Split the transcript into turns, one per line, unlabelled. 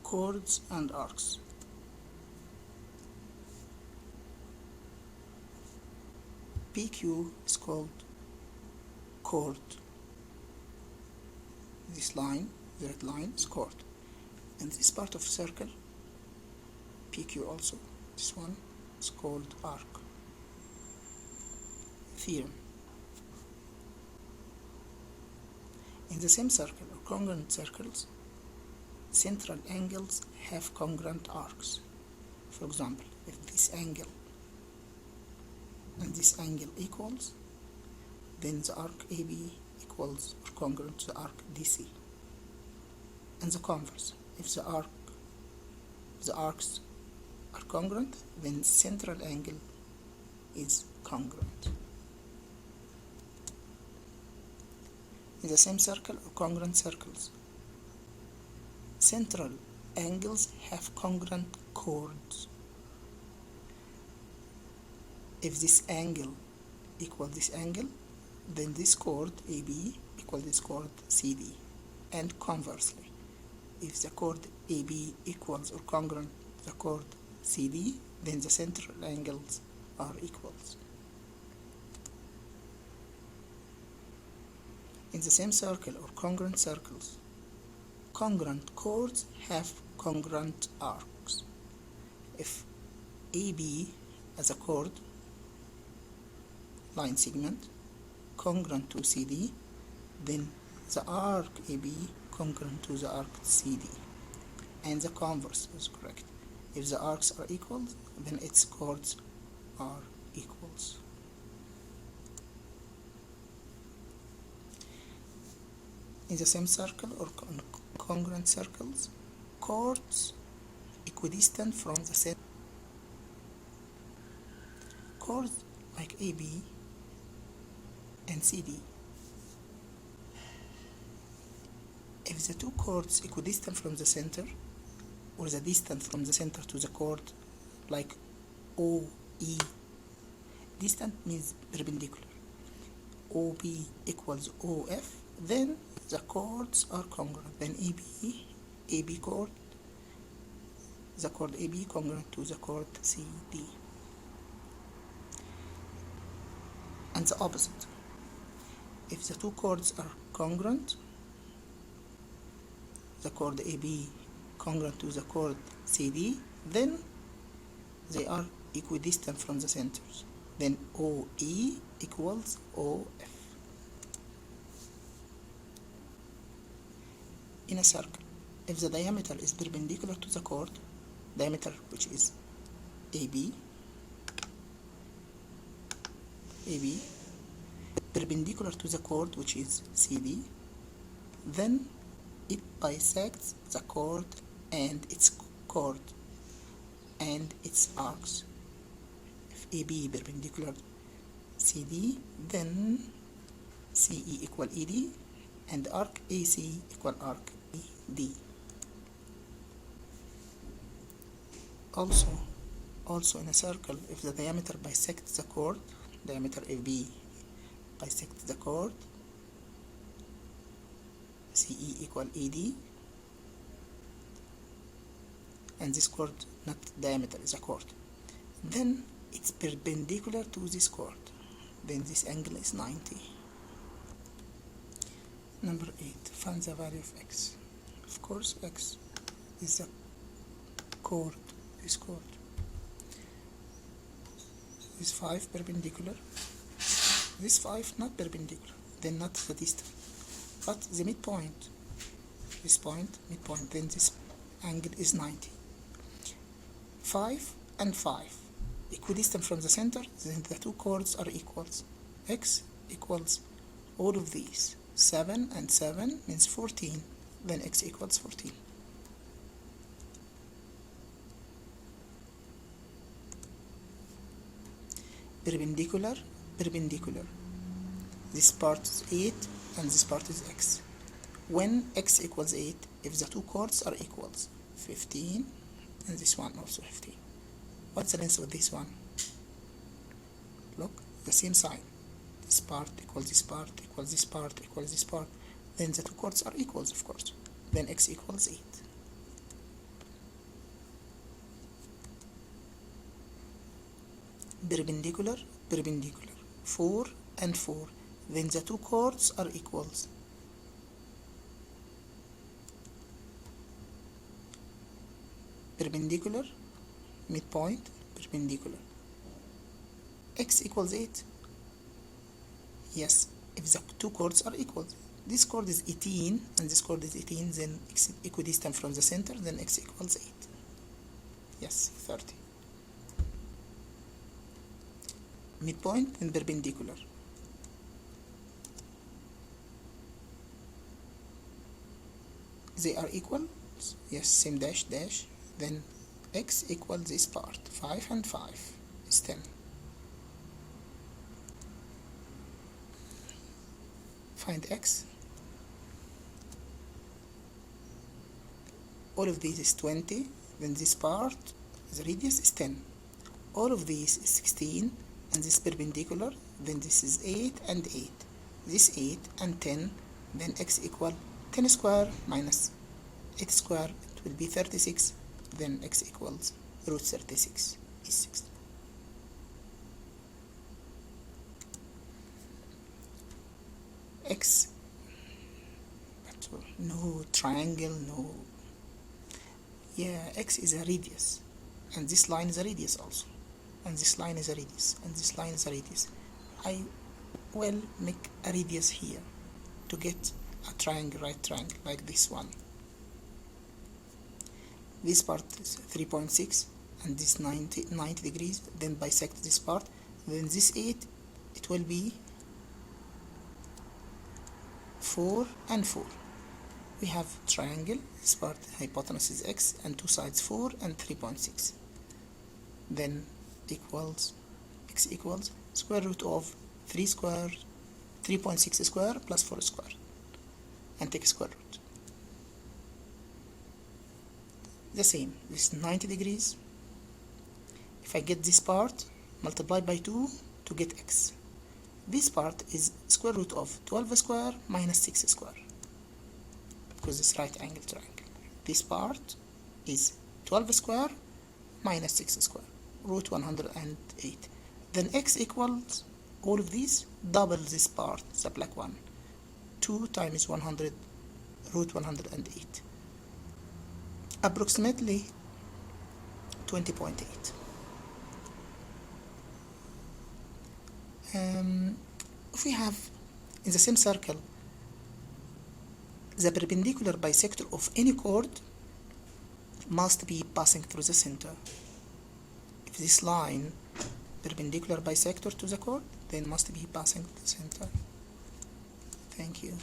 chords and arcs. PQ is called chord. This line, the red line, is chord. And this part of circle, PQ also, this one is called arc. Theorem. In the same circle or congruent circles, central angles have congruent arcs. For example, if this angle and this angle equals, then the arc AB equals or congruent to the arc DC. And the converse, if the arcs are congruent, then central angle is congruent. In the same circle or congruent circles, central angles have congruent chords. If this angle equals this angle, then this chord AB equals this chord CD. And conversely, if the chord AB equals or congruent the chord CD, then the central angles are equals. In the same circle or congruent circles, congruent chords have congruent arcs. If AB as a chord, line segment, congruent to CD, then the arc AB congruent to the arc CD. And the converse is correct. If the arcs are equal, then its chords are equals. In the same circle or congruent circles, chords equidistant from the center. Chords like AB and CD. If the two chords equidistant from the center, or the distance from the center to the chord, like OE, distant means perpendicular, OB equals OF, then the chords are congruent. Then AB chord, the chord AB congruent to the chord CD. And the opposite. If the two chords are congruent, the chord AB congruent to the chord CD, then they are equidistant from the centers. Then OE equals OF. In a circle, if the diameter is perpendicular to the chord, diameter which is AB, perpendicular to the chord which is CD, then it bisects the chord and its chord and its arcs. If AB perpendicular CD, then CE equal ED, and arc AC equal arc ED. Also in a circle, if the diameter bisects the chord, diameter AB bisects the chord, CE equal ED, and this chord, not diameter, is a chord, then it's perpendicular to this chord, then this angle is 90. Number 8, find the value of x. Of course, x is the chord, this chord. This 5 perpendicular, this 5 not perpendicular, then not the distance, but the midpoint, this point, midpoint, then this angle is 90. 5 and 5 equidistant from the center, then the two chords are equals. X equals all of these. 7 and 7 means 14, then x equals 14. Perpendicular, perpendicular. This part is 8 and this part is x. When x equals 8, if the two chords are equals, 15 and this one also 15. What's the length of this one? Look, the same sign. This part equals this part equals this part equals this part. Then the two chords are equals, of course. Then x equals 8. perpendicular, perpendicular, 4 and 4, then the two chords are equals. Perpendicular, midpoint, perpendicular. X equals 8. Yes, if the two chords are equal. This chord is 18 and this chord is 18, then x equidistant from the center, then x equals 8. Yes, 30. Midpoint and perpendicular. They are equal. Yes, same dash, dash. Then x equals this part. 5 and 5 is 10. Find x. All of these is 20. Then this part, the radius is 10. All of these is 16. And this perpendicular. Then this is 8 and 8. This 8 and 10. Then x equal 10 square minus 8 square. It will be 36. Then x equals root 36 is 6. X, but no triangle, no. Yeah, x is a radius, and this line is a radius also, and this line is a radius, and this line is a radius. I will make a radius here to get a triangle, right triangle, like this one. This part is 3.6 and this 90 degrees, then bisect this part, then this 8, it will be 4 and 4. We have triangle, this part hypotenuse is x and two sides 4 and 3.6. Then equals, x equals square root of 3 square, 3.6 square plus 4 square, and take square root. The same, this is 90 degrees. If I get this part, multiply by 2 to get x. This part is square root of 12 square minus 6 square, because it's right angle triangle. This part is 12 square minus 6 square, root 108. Then x equals, all of these, double this part, the black one. 2 times 100, root 108. Approximately 20.8. If we have in the same circle the perpendicular bisector of any chord must be passing through the center. If this line perpendicular bisector to the chord, then must be passing to the center. Thank you.